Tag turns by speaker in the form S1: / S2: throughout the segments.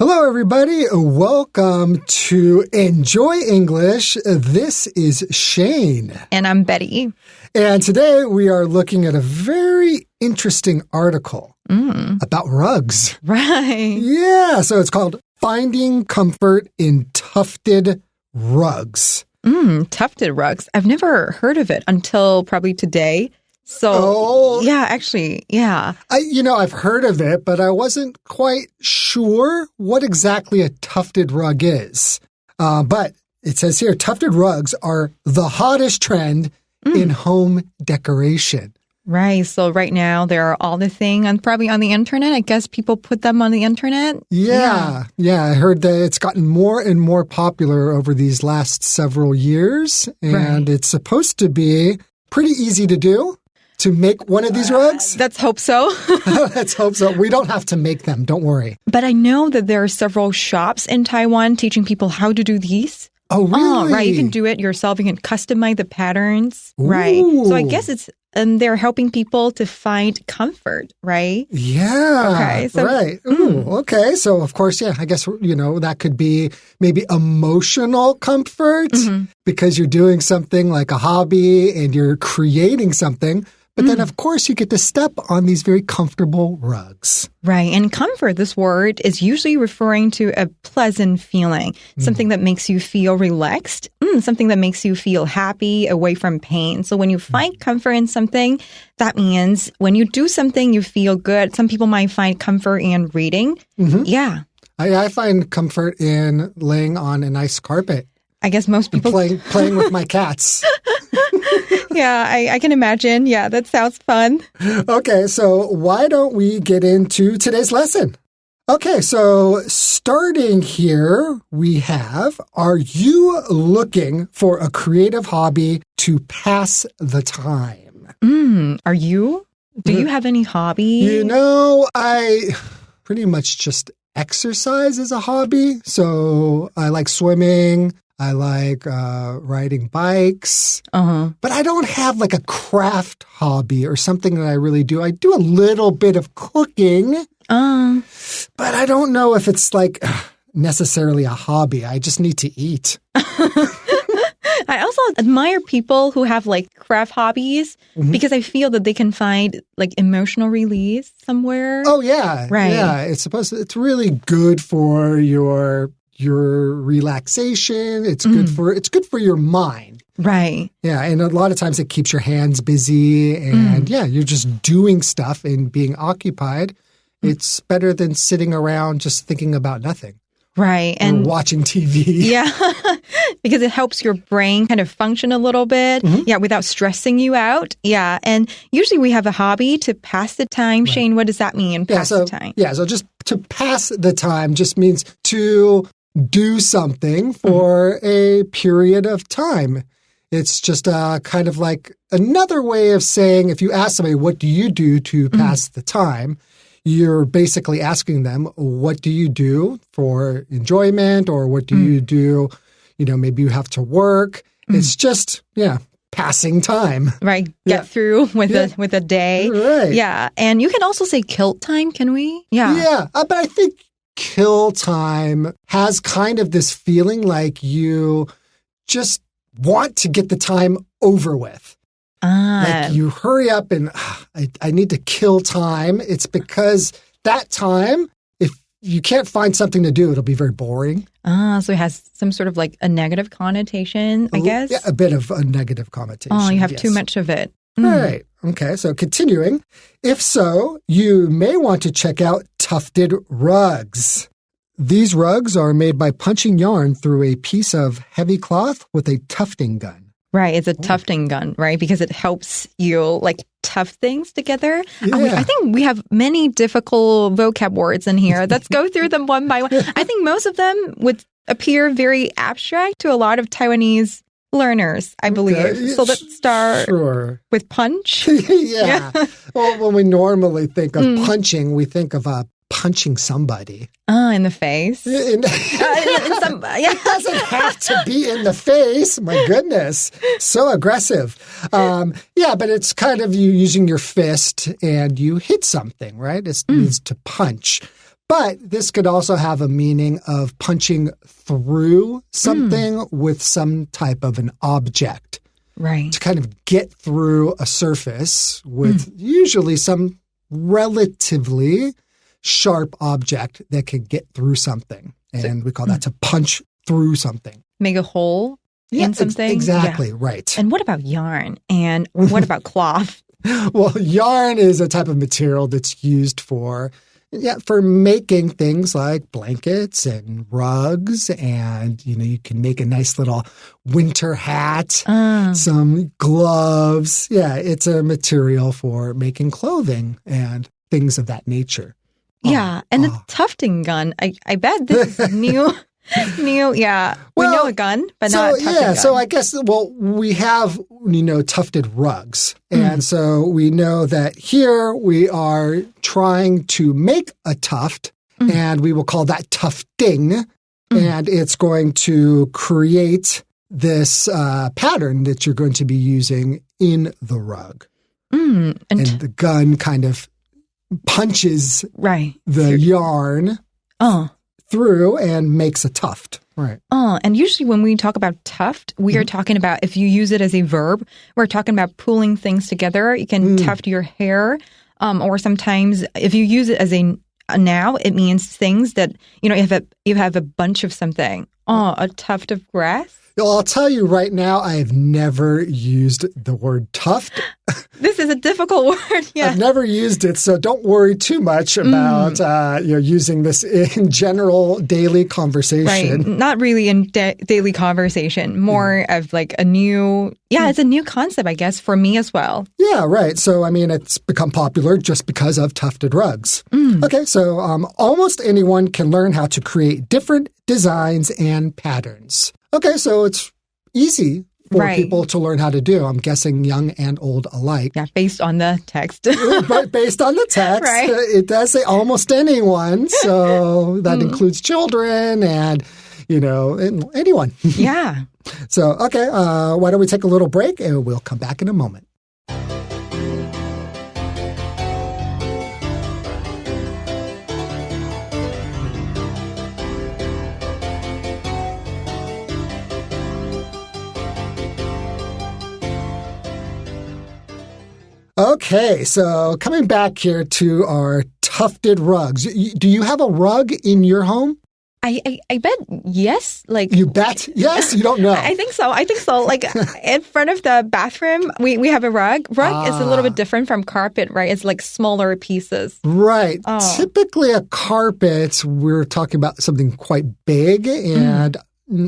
S1: Hello, everybody. Welcome to Enjoy English. This is Shane.
S2: And I'm Betty.
S1: And today we are looking at a very interesting article about rugs.
S2: Right.
S1: Yeah, so it's called Finding Comfort in Tufted Rugs.
S2: Tufted rugs. I've never heard of it until probably today. So, yeah, actually, yeah.
S1: I've heard of it, but I wasn't quite sure what exactly a tufted rug is. But it says here, tufted rugs are the hottest trend in home decoration.
S2: Right. So right now, there are all the things and probably on the internet. I guess people put them on the internet.
S1: Yeah. I heard that it's gotten more and more popular over these last several years. And It's supposed to be pretty easy to do. To make one of these rugs?
S2: Let's hope so.
S1: Let's hope so. We don't have to make them. Don't worry.
S2: But I know that there are several shops in Taiwan teaching people how to do these.
S1: Oh, really?
S2: Oh, right. You can do it yourself. You can customize the patterns.
S1: Ooh.
S2: Right. So I guess they're helping people to find comfort, right?
S1: Yeah.
S2: Okay. So,
S1: right. Ooh, okay. So, of course, I guess, that could be maybe emotional comfort because you're doing something like a hobby and you're creating something. But then, of course, you get to step on these very comfortable rugs.
S2: Right. And comfort, this word, is usually referring to a pleasant feeling, something that makes you feel relaxed, something that makes you feel happy, away from pain. So when you find comfort in something, that means when you do something, you feel good. Some people might find comfort in reading. Yeah.
S1: I find comfort in laying on a nice carpet.
S2: I guess most people...
S1: Playing with my cats.
S2: Yeah, I can imagine. Yeah, that sounds fun.
S1: Okay, so why don't we get into today's lesson? Okay, so starting here, we have, are you looking for a creative hobby to pass the time?
S2: Are you? Do you have any hobby?
S1: I pretty much just exercise as a hobby. So I like swimming. I like riding bikes, but I don't have like a craft hobby or something that I really do. I do a little bit of cooking, but I don't know if it's like necessarily a hobby. I just need to eat.
S2: I also admire people who have like craft hobbies because I feel that they can find like emotional release somewhere.
S1: Oh, yeah.
S2: Right.
S1: Yeah, it's really good for your relaxation. It's good for your mind.
S2: Right.
S1: Yeah, and a lot of times it keeps your hands busy and you're just doing stuff and being occupied. It's better than sitting around just thinking about nothing.
S2: Right.
S1: And watching TV.
S2: Yeah. Because it helps your brain kind of function a little bit. Yeah, without stressing you out. Yeah. And usually we have a hobby to pass the time. Right. Shane, what does that mean? Pass the time.
S1: Yeah, so just to pass the time just means to do something for a period of time. It's just kind of like another way of saying, if you ask somebody, what do you do to pass the time? You're basically asking them, what do you do for enjoyment, or what do you do? Maybe you have to work. It's just, passing time.
S2: Right. Get through with a day.
S1: Right.
S2: Yeah. And you can also say kill time, can we? Yeah.
S1: Yeah. But I think kill time has kind of this feeling like you just want to get the time over with. Like you hurry up and I need to kill time. It's because that time, if you can't find something to do, it'll be very boring.
S2: So it has some sort of like a negative connotation, I guess?
S1: Yeah, a bit of a negative connotation.
S2: Oh, you have too much of it.
S1: Right. Okay, so continuing. If so, you may want to check out Tufted rugs. These rugs are made by punching yarn through a piece of heavy cloth with a tufting gun.
S2: Right. It's a tufting gun, right? Because it helps you like tough things together.
S1: Yeah.
S2: I think we have many difficult vocab words in here. Let's go through them one by one. I think most of them would appear very abstract to a lot of Taiwanese learners, I believe. Okay. So let's start with punch.
S1: Yeah. Well, when we normally think of punching, we think of punching somebody.
S2: In the face? It
S1: doesn't have to be in the face. My goodness. So aggressive. But it's kind of you using your fist and you hit something, right? It means to punch. But this could also have a meaning of punching through something with some type of an object.
S2: Right.
S1: To kind of get through a surface with usually some relatively sharp object that can get through something. And we call that to punch through something.
S2: Make a hole in something?
S1: Exactly, right.
S2: And what about yarn? And what about cloth?
S1: Well, yarn is a type of material that's used for making things like blankets and rugs. And, you can make a nice little winter hat, some gloves. Yeah, it's a material for making clothing and things of that nature.
S2: Yeah, and the tufting gun, I bet this is new. Yeah. We know a gun, but not a tufting gun.
S1: So I guess, we have, tufted rugs. And so we know that here we are trying to make a tuft, and we will call that tufting. And it's going to create this pattern that you're going to be using in the rug. And the gun kind of punches the yarn through and makes a tuft. Right.
S2: And usually when we talk about tuft, we are talking about, if you use it as a verb, we're talking about pulling things together. You can tuft your hair, or sometimes if you use it as a noun, it means things that, you have a bunch of something. A tuft of grass.
S1: Well, I'll tell you right now, I have never used the word tuft.
S2: This is a difficult word. Yeah.
S1: I've never used it, so don't worry too much about using this in general daily conversation.
S2: Right. Not really in daily conversation. More of like a new, it's a new concept, I guess, for me as well.
S1: Yeah, right. So, it's become popular just because of tufted rugs. Okay, so almost anyone can learn how to create different designs and patterns. Okay, so it's easy for people to learn how to do. I'm guessing young and old alike.
S2: Yeah, based on the text.
S1: But based on the text, it does say almost anyone. So that includes children and, anyone.
S2: Yeah.
S1: So, okay, why don't we take a little break and we'll come back in a moment. Okay, so coming back here to our tufted rugs. Do you have a rug in your home?
S2: I bet yes.
S1: You bet? Yes? You don't know?
S2: I think so. Like in front of the bathroom, we have a rug. Rug is a little bit different from carpet, right? It's like smaller pieces.
S1: Right. Typically a carpet, we're talking about something quite big, and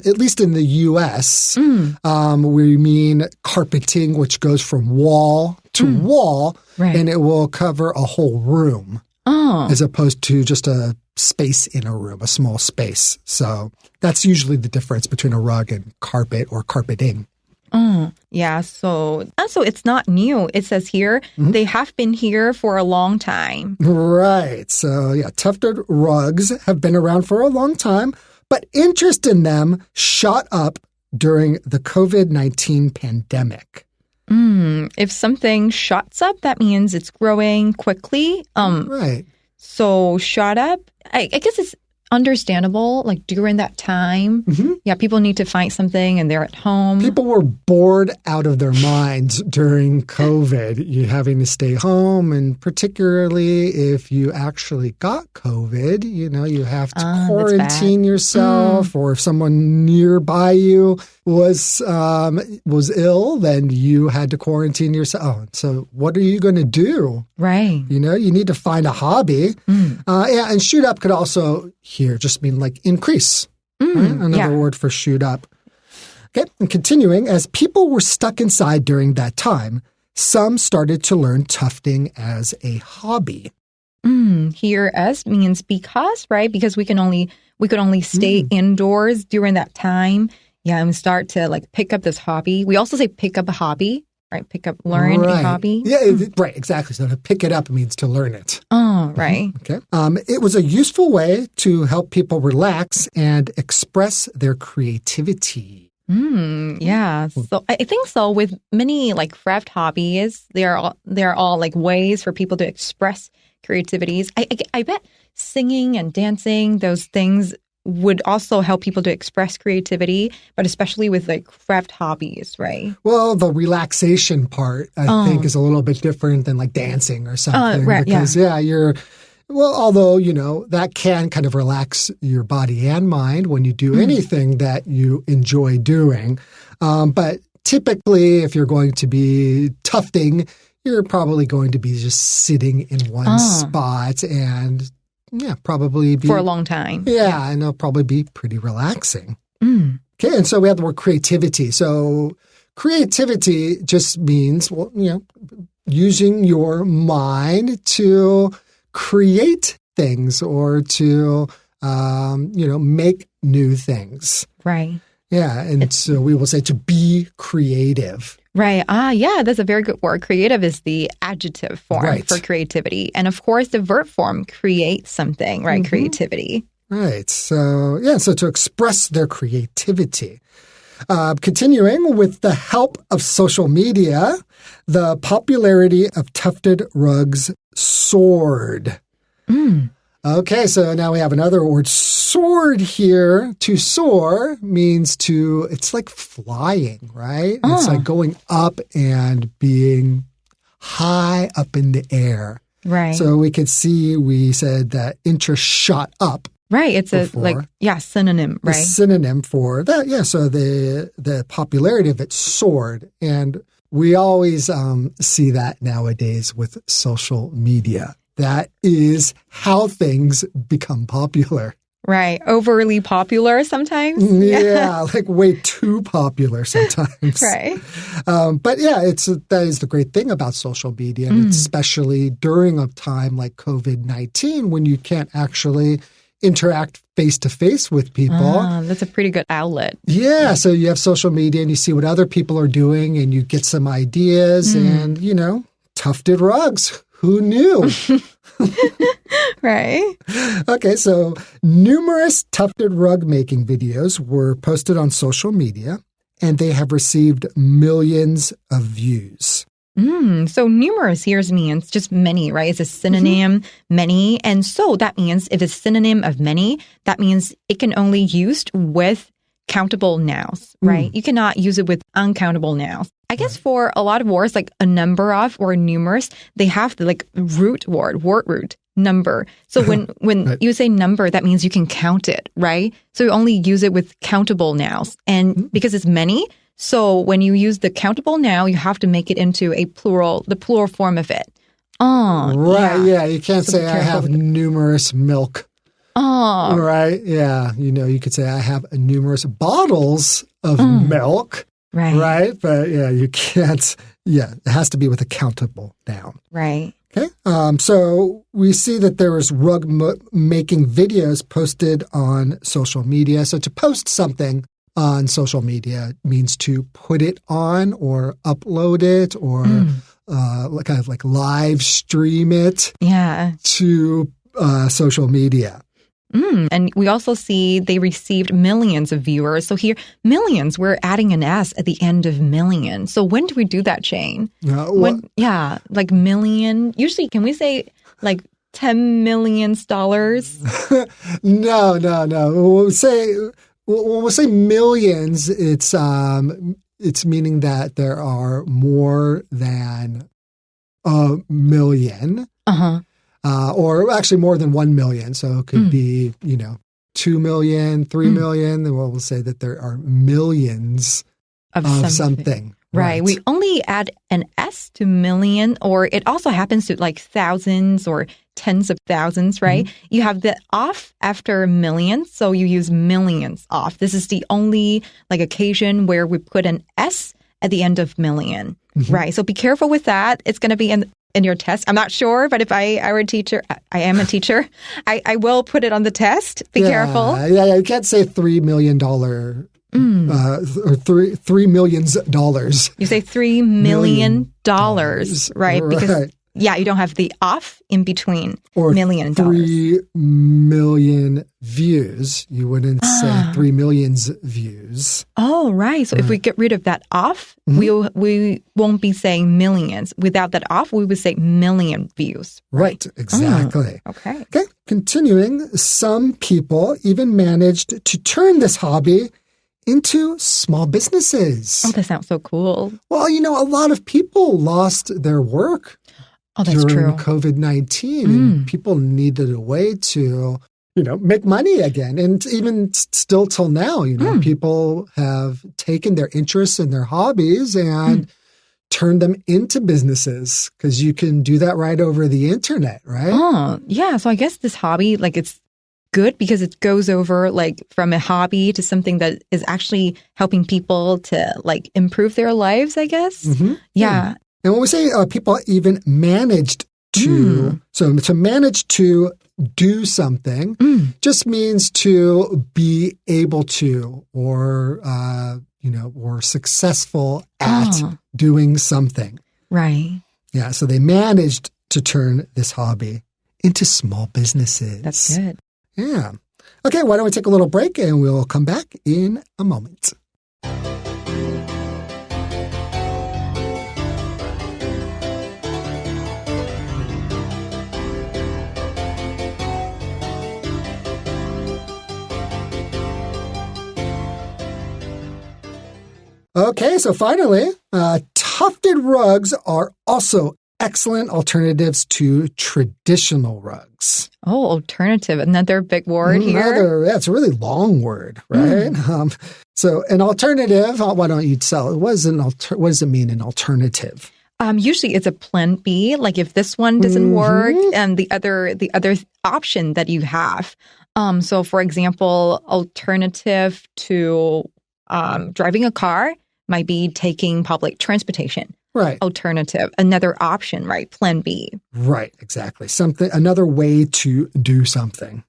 S1: at least in the U.S., we mean carpeting, which goes from wall to wall, and it will cover a whole room as opposed to just a space in a room, a small space. So that's usually the difference between a rug and carpet or carpeting.
S2: Yeah, so it's not new. It says here, they have been here for a long time.
S1: Right. So, tufted rugs have been around for a long time, but interest in them shot up during the COVID-19 pandemic.
S2: If something shots up, that means it's growing quickly.
S1: Right.
S2: So shot up, I guess it's understandable, like during that time. Yeah, people need to find something and they're at home.
S1: People were bored out of their minds during COVID. You having to stay home, and particularly if you actually got COVID, you have to quarantine yourself, or if someone nearby you was ill, then you had to quarantine yourself. So what are you going to do?
S2: Right.
S1: You need to find a hobby. And shoot up could also here just mean like increase. Right? Another word for shoot up. Okay, and continuing, as people were stuck inside during that time, some started to learn tufting as a hobby.
S2: Here, as means because, right? Because we could only stay indoors during that time. Yeah, and start to like pick up this hobby. We also say pick up a hobby, right? Learn a hobby.
S1: Yeah, right, exactly. So to pick it up means to learn it.
S2: Oh, right.
S1: Okay. It was a useful way to help people relax and express their creativity.
S2: Yeah. So I think so with many like craft hobbies, they're all like ways for people to express creativities. I bet singing and dancing, those things would also help people to express creativity, but especially with like craft hobbies, right?
S1: Well, the relaxation part, I think, is a little bit different than like dancing or something.
S2: Right,
S1: because, well, although, that can kind of relax your body and mind when you do anything that you enjoy doing. But typically, if you're going to be tufting, you're probably going to be just sitting in one spot and probably be...
S2: For a long time.
S1: Yeah, and it'll probably be pretty relaxing. Okay, and so we have the word creativity. So creativity just means, well, using your mind to create things or to, make new things.
S2: Right.
S1: Yeah, and so we will say to be creative.
S2: Right. Yeah, that's a very good word. Creative is the adjective form for creativity. And of course, the verb form, create something, right? Creativity.
S1: Right. So, so to express their creativity. Continuing with the help of social media, the popularity of tufted rugs soared. Okay, so now we have another word, soared here. To soar means it's like flying, right? It's like going up and being high up in the air.
S2: Right.
S1: So we said that interest shot up.
S2: Right. It's before. Synonym, right?
S1: A synonym for that. Yeah. So the popularity of it soared. And we always see that nowadays with social media. That is how things become popular.
S2: Right. Overly popular sometimes.
S1: Yeah, like way too popular sometimes.
S2: Right.
S1: But that is the great thing about social media, and especially during a time like COVID-19 when you can't actually interact face-to-face with people.
S2: That's a pretty good outlet.
S1: Yeah, so you have social media and you see what other people are doing and you get some ideas and, tufted rugs. Who knew?
S2: Right.
S1: Okay, so numerous tufted rug making videos were posted on social media, and they have received millions of views.
S2: So numerous here means just many, right? It's a synonym, many. And so that means if it's a synonym of many, that means it can only be used with countable nouns, right? You cannot use it with uncountable nouns. I guess for a lot of words like a number of or numerous, they have the root word root, number. So when you say number, that means you can count it, right? So you only use it with countable nouns. And because it's many, so when you use the countable noun, you have to make it into the plural form of it.
S1: Right, yeah. You can't say I have numerous milk. Right, yeah. You could say I have numerous bottles of milk. Right. But you can't. Yeah, it has to be with a countable noun.
S2: Right.
S1: Okay. So we see that there is rug making videos posted on social media. So to post something on social media means to put it on or upload it or kind of like live stream it to social media.
S2: And we also see they received millions of viewers. So here, millions, we're adding an S at the end of million. So when do we do that, Shane? Like million. Usually, can we say like $10 million?
S1: No. When we say millions, it's meaning that there are more than a million. Or actually more than 1 million. So it could be, 2 million, 3 million. Then we'll say that there are millions of something.
S2: Right. We only add an S to million, or it also happens to like thousands or tens of thousands, right? You have the off after millions, so you use millions off. This is the only occasion where we put an S at the end of million, right? So be careful with that. It's going to be in your test. I'm not sure, but if I were a teacher, I am a teacher, I will put it on the test. Be careful.
S1: Yeah. You can't say $3 million or $3 million.
S2: You say $3 million, right? Because Yeah, you don't have the off in between.
S1: Or
S2: $1 million.
S1: 3 million views. You wouldn't say 3 millions views.
S2: Oh, right. So if we get rid of that off, we won't be saying millions. Without that off, we would say million views.
S1: Right, exactly.
S2: Okay.
S1: Okay, continuing, some people even managed to turn this hobby into small businesses.
S2: Oh, that sounds so cool.
S1: Well, a lot of people lost their work
S2: that's
S1: during
S2: true.
S1: COVID-19, and people needed a way to, make money again. And even still till now, people have taken their interests and their hobbies and turned them into businesses, because you can do that right over the internet, right?
S2: Oh, yeah. So I guess this hobby, it's good because it goes over from a hobby to something that is actually helping people to improve their lives, I guess. Yeah.
S1: And when we say people even managed to, so to manage to do something just means to be able to, or, or successful at doing something.
S2: Right.
S1: Yeah. So they managed to turn this hobby into small businesses.
S2: That's good.
S1: Yeah. Okay, why don't we take a little break and we'll come back in a moment. Okay, so finally, tufted rugs are also excellent alternatives to traditional rugs.
S2: Oh, alternative. Another big word here.
S1: Yeah, it's a really long word, right? So an alternative, why don't you tell it? What does it mean, an alternative?
S2: Usually it's a plan B, if this one doesn't work, and the other option that you have. So for example, alternative to driving a car might be taking public transportation.
S1: Right.
S2: Alternative, another option, right? Plan B.
S1: Right, exactly. Another way to do something.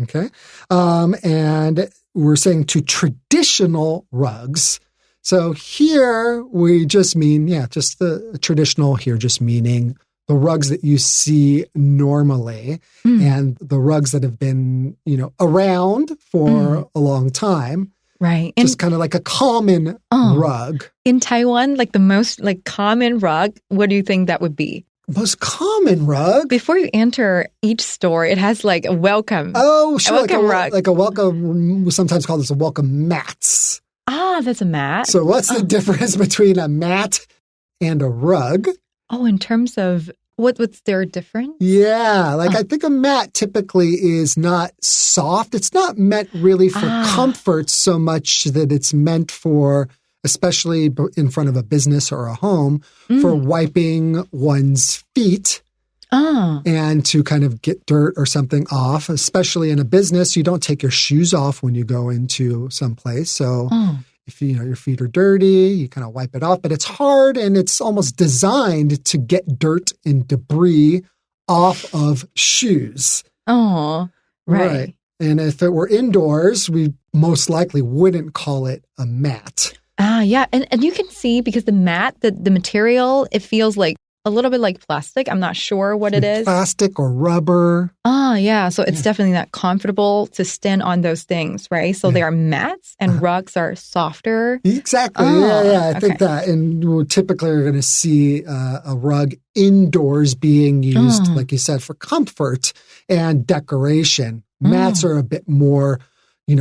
S1: Okay. And we're saying to traditional rugs. So here we just mean, just the traditional here, just meaning the rugs that you see normally and the rugs that have been, around for a long time.
S2: Right.
S1: Just kind of like a common rug.
S2: In Taiwan, the most common rug, what do you think that would be?
S1: Most common rug?
S2: Before you enter each store, it has a welcome.
S1: Oh, sure.
S2: A welcome rug.
S1: Like a welcome, we sometimes call this a welcome mats.
S2: Ah, that's a mat.
S1: So what's the difference between a mat and a rug?
S2: Oh, in terms of what's their difference?
S1: Yeah, I think a mat typically is not soft. It's not meant really for comfort so much that it's meant for, especially in front of a business or a home, for wiping one's feet and to kind of get dirt or something off. Especially in a business, you don't take your shoes off when you go into some place. So if your feet are dirty, you kind of wipe it off, but it's hard and it's almost designed to get dirt and debris off of shoes.
S2: Oh, right.
S1: And if it were indoors, we most likely wouldn't call it a mat.
S2: Yeah. And you can see because the mat, the material, it feels a little bit like plastic. I'm not sure what it is.
S1: Plastic or rubber.
S2: Yeah. So it's definitely not comfortable to stand on those things, right? So they are mats and rugs are softer.
S1: Exactly. I think that. And we typically are going to see a rug indoors being used, like you said, for comfort and decoration. Mats are a bit more,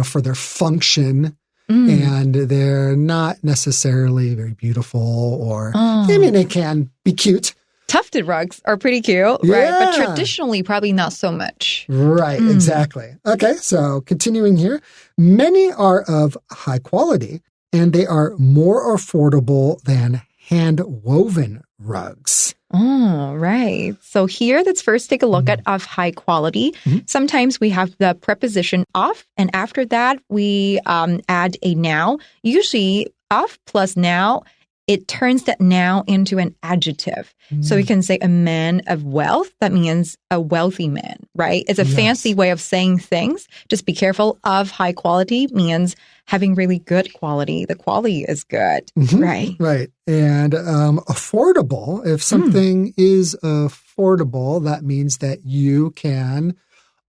S1: for their function. And they're not necessarily very beautiful or, they can be cute.
S2: Tufted rugs are pretty cute, right? But traditionally, probably not so much.
S1: Right, exactly. Okay, so continuing here. Many are of high quality and they are more affordable than hand-woven rugs.
S2: Oh, right. So here, let's first take a look at of high quality. Sometimes we have the preposition of, and after that, we add a noun. Usually, of plus noun it turns that noun into an adjective. So we can say a man of wealth. That means a wealthy man, right? It's a fancy way of saying things. Just be careful. Of high quality means having really good quality. The quality is good, right?
S1: Right. And affordable, if something is affordable, that means that you can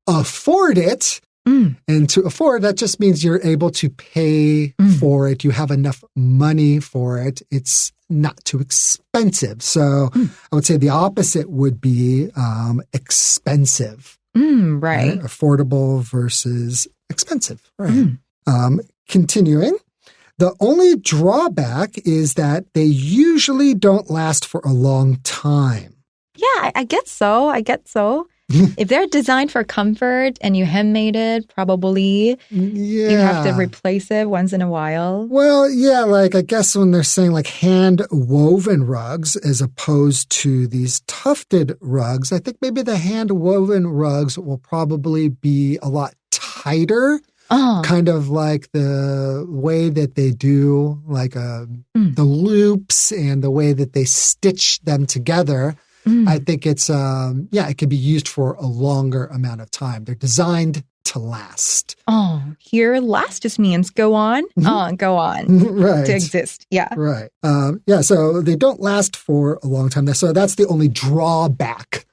S1: afford it. And to afford, that just means you're able to pay for it. You have enough money for it. It's not too expensive. So I would say the opposite would be expensive.
S2: Right.
S1: Affordable versus expensive. Right. Continuing. The only drawback is that they usually don't last for a long time.
S2: Yeah, I get so. If they're designed for comfort and you handmade it, probably you have to replace it once in a while.
S1: Well, yeah, like I guess when they're saying like hand woven rugs as opposed to these tufted rugs, I think maybe the hand woven rugs will probably be a lot tighter. Kind of like the way that they do like the loops and the way that they stitch them together. I think it's, it can be used for a longer amount of time. They're designed to last.
S2: Here last just means go on, go on.
S1: Right.
S2: To exist. Yeah.
S1: Right. So they don't last for a long time. So that's the only drawback.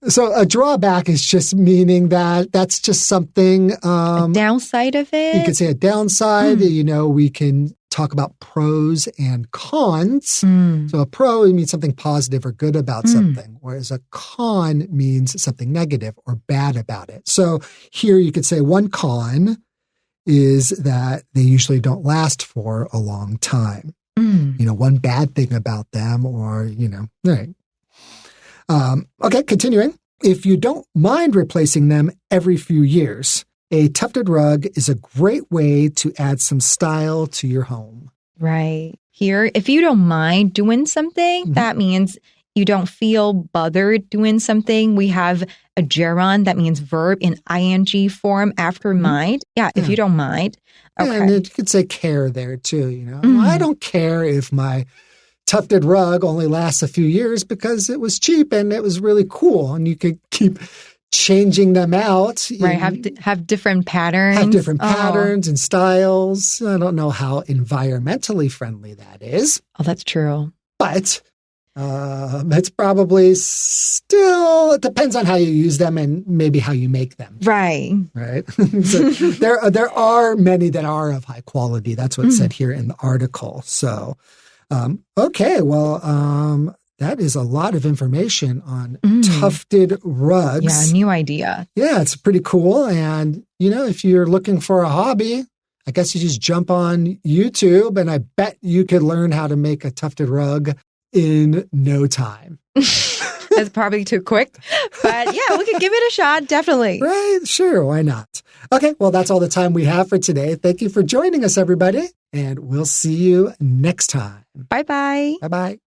S1: So a drawback is just meaning that that's just something.
S2: A downside of it?
S1: You could say a downside. We can talk about pros and cons. So a pro means something positive or good about something, whereas a con means something negative or bad about it. So here you could say one con is that they usually don't last for a long time. One bad thing about them or, right. Okay, continuing. If you don't mind replacing them every few years, a tufted rug is a great way to add some style to your home.
S2: Right. Here, if you don't mind doing something, that means you don't feel bothered doing something. We have a gerund, that means verb in ing form after mind. Yeah, if you don't mind. Okay.
S1: And you could say care there too, I don't care if my tufted rug only lasts a few years because it was cheap and it was really cool. And you could keep changing them out.
S2: Right, have different patterns.
S1: Have different patterns and styles. I don't know how environmentally friendly that is.
S2: Oh, that's true.
S1: But it's probably still, it depends on how you use them and maybe how you make them.
S2: Right.
S1: Right. So there are many that are of high quality. That's what's said here in the article. So, okay, well, that is a lot of information on tufted rugs.
S2: Yeah, new idea.
S1: Yeah, it's pretty cool. And, if you're looking for a hobby, I guess you just jump on YouTube and I bet you could learn how to make a tufted rug in no time.
S2: That's probably too quick. But yeah, we could give it a shot, definitely.
S1: Right, sure, why not? Okay, well, that's all the time we have for today. Thank you for joining us, everybody. And we'll see you next time.
S2: Bye-bye.
S1: Bye-bye.